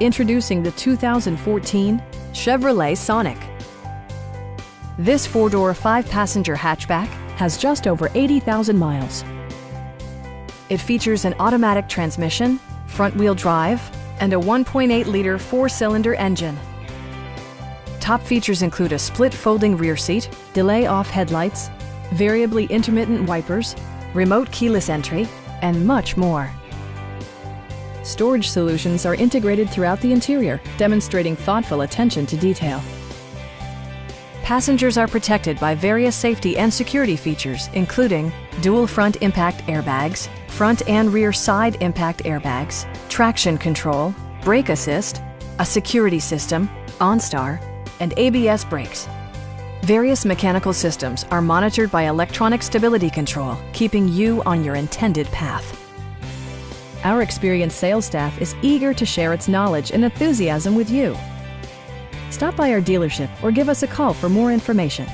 Introducing the 2014 Chevrolet Sonic. This four-door, five-passenger hatchback has just over 80,000 miles. It features an automatic transmission, front-wheel drive, and a 1.8-liter four-cylinder engine. Top features include a split folding rear seat, delay-off headlights, variably intermittent wipers, remote keyless entry, and much more. Storage solutions are integrated throughout the interior, demonstrating thoughtful attention to detail. Passengers are protected by various safety and security features, including dual front impact airbags, front and rear side impact airbags, traction control, brake assist, a security system, OnStar, and ABS brakes. Various mechanical systems are monitored by electronic stability control, keeping you on your intended path. Our experienced sales staff is eager to share its knowledge and enthusiasm with you. Stop by our dealership or give us a call for more information.